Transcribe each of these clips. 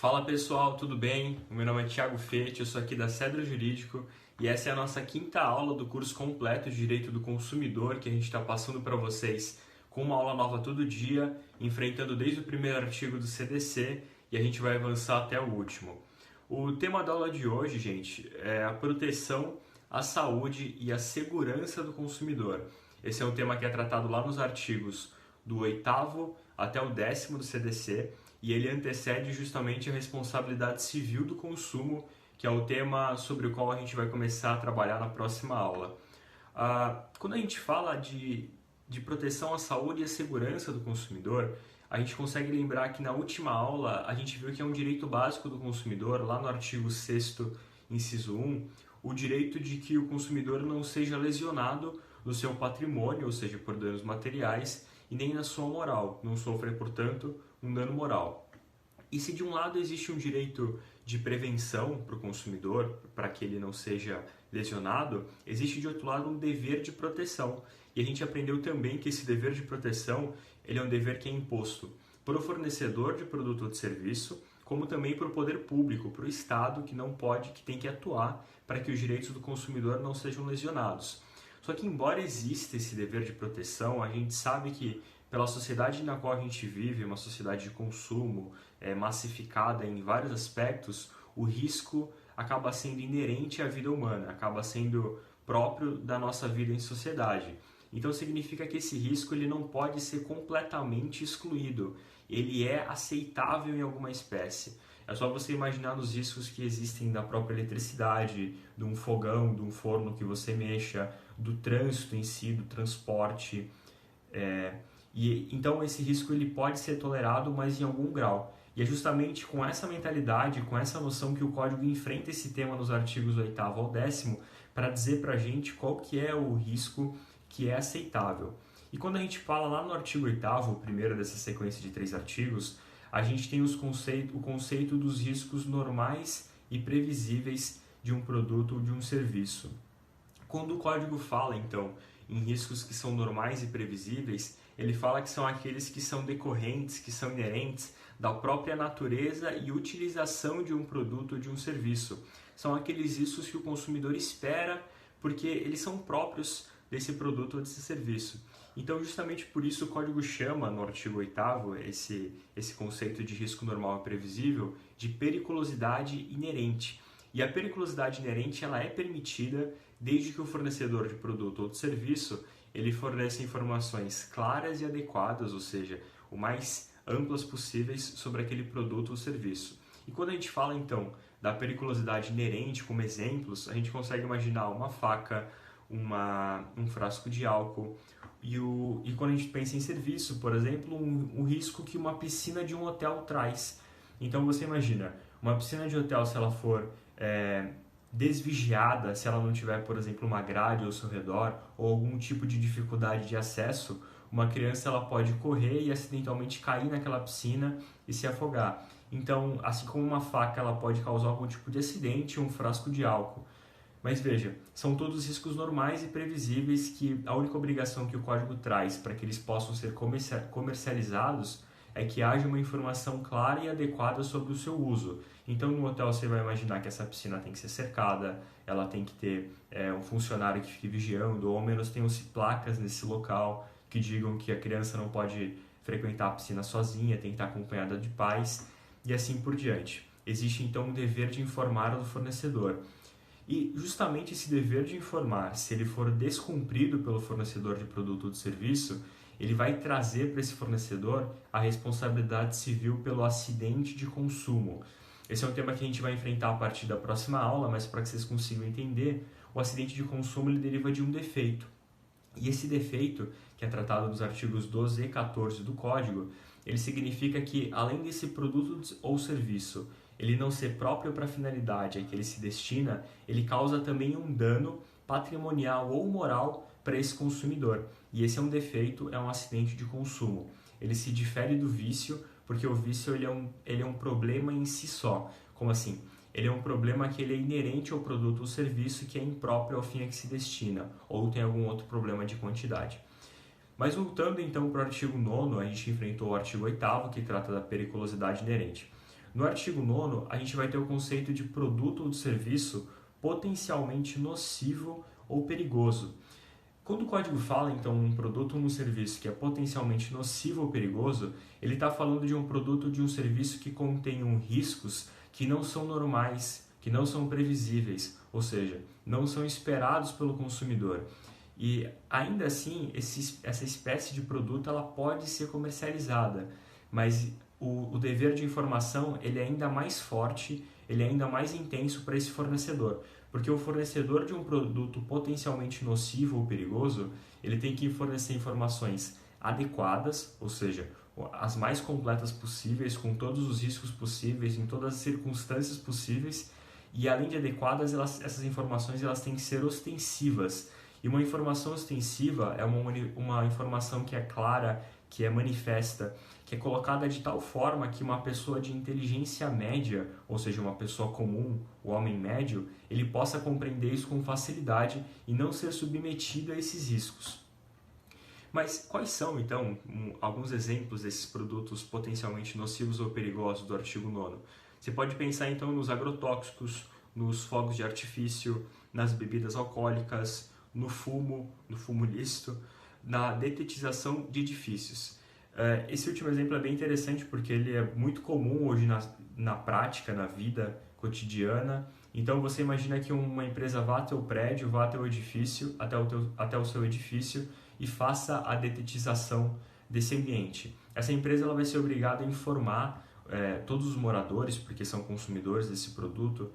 Fala pessoal, tudo bem? O meu nome é Thiago Fete, eu sou aqui da Cedro Jurídico e essa é a nossa quinta aula do curso completo de Direito do Consumidor que a gente está passando para vocês com uma aula nova todo dia, enfrentando desde o primeiro artigo do CDC e a gente vai avançar até o último. O tema da aula de hoje, gente, é a proteção à saúde e à segurança do consumidor. Esse é um tema que é tratado lá nos artigos do 8º até o 10º do CDC e ele antecede justamente a responsabilidade civil do consumo, que é o tema sobre o qual a gente vai começar a trabalhar na próxima aula. Quando a gente fala de proteção à saúde e à segurança do consumidor, a gente consegue lembrar que na última aula a gente viu que é um direito básico do consumidor, lá no artigo 6º, inciso 1, o direito de que o consumidor não seja lesionado no seu patrimônio, ou seja, por danos materiais, e nem na sua moral, não sofrer, portanto, um dano moral. E se de um lado existe um direito de prevenção para o consumidor, para que ele não seja lesionado, existe de outro lado um dever de proteção. E a gente aprendeu também que esse dever de proteção ele é um dever que é imposto para o fornecedor de produto ou de serviço, como também para o poder público, para o Estado, que não pode, que tem que atuar para que os direitos do consumidor não sejam lesionados. Só que embora exista esse dever de proteção, a gente sabe que pela sociedade na qual a gente vive, uma sociedade de consumo massificada em vários aspectos, o risco acaba sendo inerente à vida humana, acaba sendo próprio da nossa vida em sociedade. Então significa que esse risco ele não pode ser completamente excluído, ele é aceitável em alguma espécie. É só você imaginar nos riscos que existem da própria eletricidade, de um fogão, de um forno que você mexa, do trânsito em si, do transporte. Então esse risco ele pode ser tolerado, mas em algum grau. E é justamente com essa mentalidade, com essa noção que o Código enfrenta esse tema nos artigos 8º ao 10º, para dizer para a gente qual que é o risco que é aceitável. E quando a gente fala lá no artigo 8º, o primeiro dessa sequência de 3 artigos, a gente tem o conceito dos riscos normais e previsíveis de um produto ou de um serviço. Quando o código fala, então, em riscos que são normais e previsíveis, ele fala que são aqueles que são decorrentes, que são inerentes da própria natureza e utilização de um produto ou de um serviço. São aqueles riscos que o consumidor espera porque eles são próprios desse produto ou desse serviço. Então, justamente por isso, o código chama, no artigo 8º, esse conceito de risco normal e previsível, de periculosidade inerente. E a periculosidade inerente ela é permitida desde que o fornecedor de produto ou de serviço ele forneça informações claras e adequadas, ou seja, o mais amplas possíveis sobre aquele produto ou serviço. E quando a gente fala, então, da periculosidade inerente como exemplos, a gente consegue imaginar uma faca, um frasco de álcool, e quando a gente pensa em serviço, por exemplo, um risco que uma piscina de um hotel traz. Então você imagina, uma piscina de hotel, se ela for desvigiada, se ela não tiver, por exemplo, uma grade ao seu redor ou algum tipo de dificuldade de acesso, uma criança ela pode correr e acidentalmente cair naquela piscina e se afogar. Então, assim como uma faca ela pode causar algum tipo de acidente, um frasco de álcool. Mas veja, são todos riscos normais e previsíveis que a única obrigação que o código traz para que eles possam ser comercializados é que haja uma informação clara e adequada sobre o seu uso. Então, no hotel você vai imaginar que essa piscina tem que ser cercada, ela tem que ter um funcionário que fique vigiando, ou ao menos tenham-se placas nesse local que digam que a criança não pode frequentar a piscina sozinha, tem que estar acompanhada de pais, e assim por diante. Existe então um dever de informar do fornecedor. E justamente esse dever de informar, se ele for descumprido pelo fornecedor de produto ou de serviço, ele vai trazer para esse fornecedor a responsabilidade civil pelo acidente de consumo. Esse é um tema que a gente vai enfrentar a partir da próxima aula, mas para que vocês consigam entender, o acidente de consumo ele deriva de um defeito. E esse defeito, que é tratado nos artigos 12 e 14 do Código, ele significa que, além desse produto ou serviço ele não ser próprio para a finalidade a que ele se destina, ele causa também um dano patrimonial ou moral para esse consumidor. E esse é um defeito, é um acidente de consumo. Ele se difere do vício, porque o vício ele é um problema em si só. Como assim? Ele é um problema que ele é inerente ao produto ou serviço que é impróprio ao fim a que se destina, ou tem algum outro problema de quantidade. Mas voltando então para o artigo 9º, a gente enfrentou o artigo 8º, que trata da periculosidade inerente. No artigo 9º, a gente vai ter o conceito de produto ou de serviço potencialmente nocivo ou perigoso. Quando o código fala, então, um produto ou um serviço que é potencialmente nocivo ou perigoso, ele está falando de um produto ou de um serviço que contenham riscos que não são normais, que não são previsíveis, ou seja, não são esperados pelo consumidor. E ainda assim, essa espécie de produto ela pode ser comercializada, mas o dever de informação ele é ainda mais forte, ele é ainda mais intenso para esse fornecedor. Porque o fornecedor de um produto potencialmente nocivo ou perigoso, ele tem que fornecer informações adequadas, ou seja, as mais completas possíveis, com todos os riscos possíveis, em todas as circunstâncias possíveis, e além de adequadas, essas informações elas têm que ser ostensivas. E uma informação ostensiva é uma informação que é clara, que é manifesta, que é colocada de tal forma que uma pessoa de inteligência média, ou seja, uma pessoa comum, o homem médio, ele possa compreender isso com facilidade e não ser submetido a esses riscos. Mas quais são, então, alguns exemplos desses produtos potencialmente nocivos ou perigosos do artigo 9º? Você pode pensar, então, nos agrotóxicos, nos fogos de artifício, nas bebidas alcoólicas, no fumo lícito, na detetização de edifícios. Esse último exemplo é bem interessante porque ele é muito comum hoje na prática, na vida cotidiana. Então você imagina que uma empresa vá até o prédio, vá até o edifício, até o seu edifício e faça a detetização desse ambiente. Essa empresa ela vai ser obrigada a informar todos os moradores, porque são consumidores desse produto,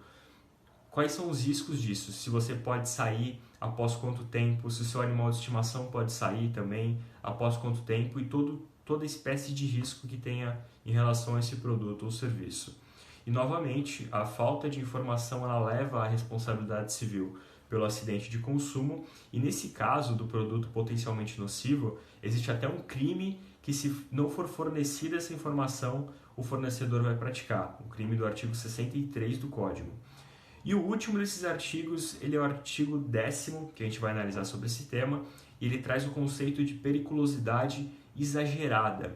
quais são os riscos disso, se você pode sair após quanto tempo, se o seu animal de estimação pode sair também após quanto tempo e toda espécie de risco que tenha em relação a esse produto ou serviço. E novamente, a falta de informação ela leva à responsabilidade civil pelo acidente de consumo e nesse caso do produto potencialmente nocivo, existe até um crime que se não for fornecida essa informação, o fornecedor vai praticar, o crime do artigo 63 do Código. E o último desses artigos, ele é o artigo 10º, que a gente vai analisar sobre esse tema, e ele traz o conceito de periculosidade exagerada.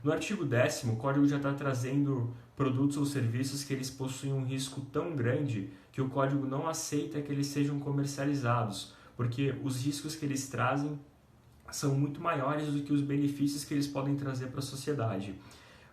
No artigo 10º, o Código já está trazendo produtos ou serviços que eles possuem um risco tão grande que o Código não aceita que eles sejam comercializados, porque os riscos que eles trazem são muito maiores do que os benefícios que eles podem trazer para a sociedade.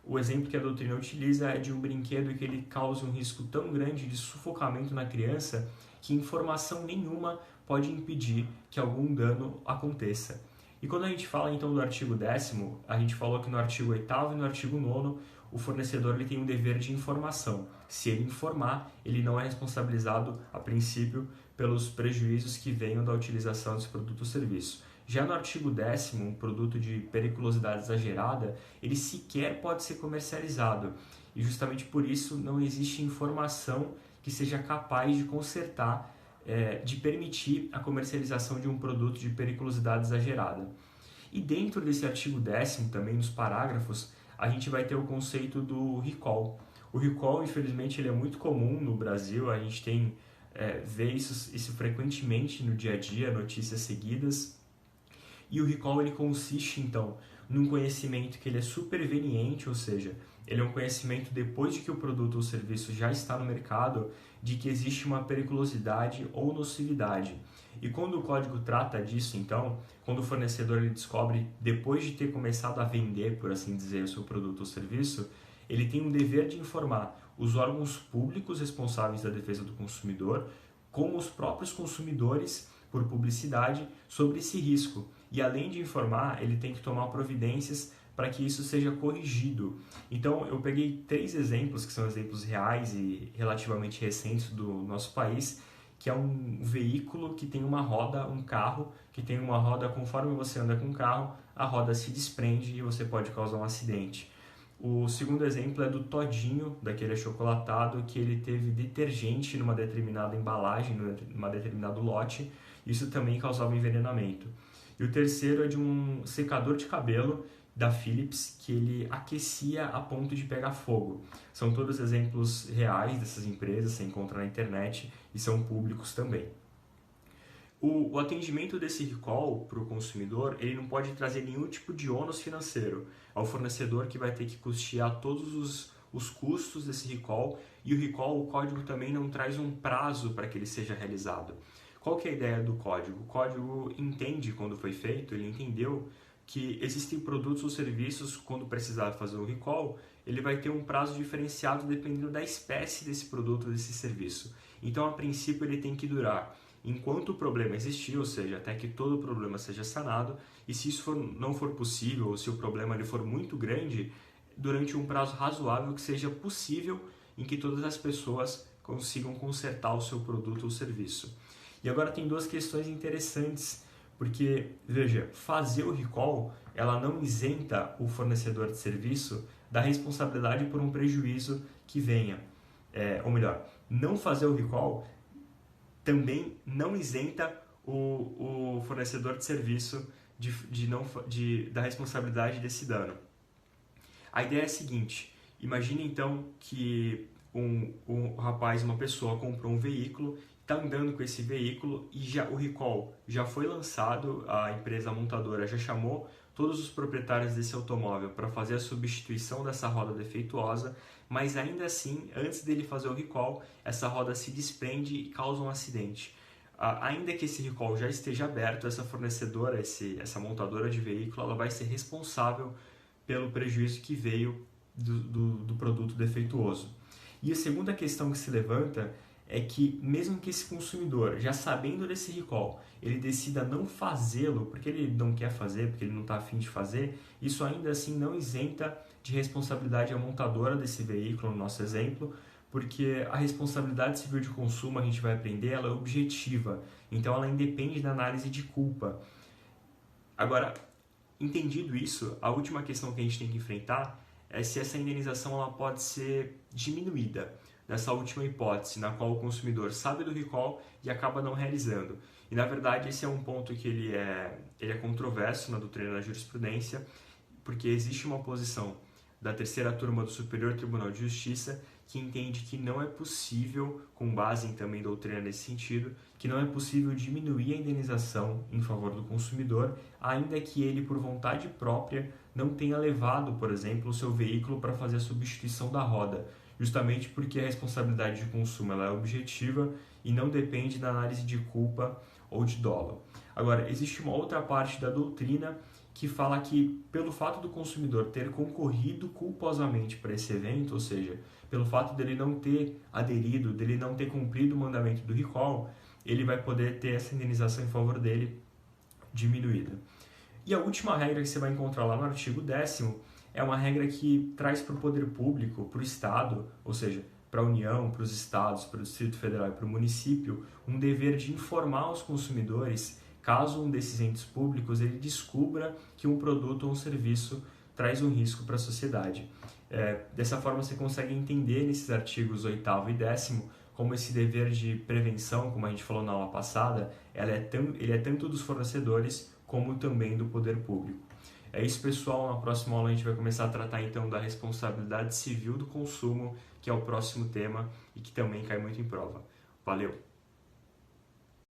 O exemplo que a doutrina utiliza é de um brinquedo que ele causa um risco tão grande de sufocamento na criança que informação nenhuma pode impedir que algum dano aconteça. E quando a gente fala então do artigo 10º, a gente falou que no artigo 8º e no artigo 9º o fornecedor ele tem um dever de informação. Se ele informar, ele não é responsabilizado, a princípio, pelos prejuízos que venham da utilização desse produto ou serviço. Já no artigo 10º, um produto de periculosidade exagerada, ele sequer pode ser comercializado. E justamente por isso não existe informação que seja capaz de consertar, de permitir a comercialização de um produto de periculosidade exagerada. E dentro desse artigo 10º, também nos parágrafos, a gente vai ter o conceito do recall. O recall, infelizmente, ele é muito comum no Brasil, a gente vê isso frequentemente no dia a dia, notícias seguidas. E o recall ele consiste, então, num conhecimento que ele é superveniente, ou seja, ele é um conhecimento depois de que o produto ou serviço já está no mercado, de que existe uma periculosidade ou nocividade. E quando o código trata disso, então, quando o fornecedor ele descobre, depois de ter começado a vender, por assim dizer, o seu produto ou serviço, ele tem um dever de informar os órgãos públicos responsáveis da defesa do consumidor, como os próprios consumidores, por publicidade, sobre esse risco. E além de informar, ele tem que tomar providências para que isso seja corrigido. Então, eu peguei 3 exemplos, que são exemplos reais e relativamente recentes do nosso país, que é um veículo que tem uma roda, um carro, que tem uma roda, conforme você anda com o carro, a roda se desprende e você pode causar um acidente. O segundo exemplo é do Todinho, daquele achocolatado, que ele teve detergente numa determinada embalagem, numa determinado lote, isso também causava envenenamento. E o terceiro é de um secador de cabelo da Philips, que ele aquecia a ponto de pegar fogo. São todos exemplos reais dessas empresas, você encontra na internet e são públicos também. O atendimento desse recall para o consumidor, ele não pode trazer nenhum tipo de ônus financeiro ao fornecedor, que vai ter que custear todos os custos desse recall, e o recall, o código também não traz um prazo para que ele seja realizado. Qual que é a ideia do código? O código entende quando foi feito, ele entendeu que existem produtos ou serviços, quando precisar fazer o recall, ele vai ter um prazo diferenciado dependendo da espécie desse produto ou desse serviço. Então, a princípio, ele tem que durar enquanto o problema existir, ou seja, até que todo o problema seja sanado, e se isso não for possível, ou se o problema ele for muito grande, durante um prazo razoável que seja possível em que todas as pessoas consigam consertar o seu produto ou serviço. E agora tem duas questões interessantes, porque, veja, fazer o recall, ela não isenta o fornecedor de serviço da responsabilidade por um prejuízo que venha. Ou melhor, não fazer o recall também não isenta o fornecedor de serviço da responsabilidade desse dano. A ideia é a seguinte: imagine então que um rapaz, uma pessoa comprou um veículo, está andando com esse veículo e o recall já foi lançado, a empresa montadora já chamou todos os proprietários desse automóvel para fazer a substituição dessa roda defeituosa, mas ainda assim, antes dele fazer o recall, essa roda se desprende e causa um acidente. Ainda que esse recall já esteja aberto, essa fornecedora, essa montadora de veículo, ela vai ser responsável pelo prejuízo que veio do produto defeituoso. E a segunda questão que se levanta é que, mesmo que esse consumidor, já sabendo desse recall, ele decida não fazê-lo, porque ele não quer fazer, porque ele não está afim de fazer, isso ainda assim não isenta de responsabilidade a montadora desse veículo, no nosso exemplo, porque a responsabilidade civil de consumo, a gente vai aprender, ela é objetiva, então ela independe da análise de culpa. Agora, entendido isso, a última questão que a gente tem que enfrentar é se essa indenização ela pode ser diminuída, nessa última hipótese, na qual o consumidor sabe do recall e acaba não realizando. E, na verdade, esse é um ponto que ele é controverso na doutrina da jurisprudência, porque existe uma posição da terceira turma do Superior Tribunal de Justiça que entende que não é possível, com base em também doutrina nesse sentido, que não é possível diminuir a indenização em favor do consumidor, ainda que ele, por vontade própria, não tenha levado, por exemplo, o seu veículo para fazer a substituição da roda, justamente porque a responsabilidade de consumo ela é objetiva e não depende da análise de culpa ou de dolo. Agora, existe uma outra parte da doutrina que fala que, pelo fato do consumidor ter concorrido culposamente para esse evento, ou seja, pelo fato dele não ter aderido, dele não ter cumprido o mandamento do recall, ele vai poder ter essa indenização em favor dele diminuída. E a última regra que você vai encontrar lá no artigo 10º é uma regra que traz para o poder público, para o Estado, ou seja, para a União, para os Estados, para o Distrito Federal e para o município, um dever de informar os consumidores caso um desses entes públicos ele descubra que um produto ou um serviço traz um risco para a sociedade. Dessa forma, você consegue entender nesses artigos 8º e 10º como esse dever de prevenção, como a gente falou na aula passada, ele é tanto dos fornecedores como também do poder público. É isso, pessoal. Na próxima aula a gente vai começar a tratar então da responsabilidade civil do consumo, que é o próximo tema e que também cai muito em prova. Valeu!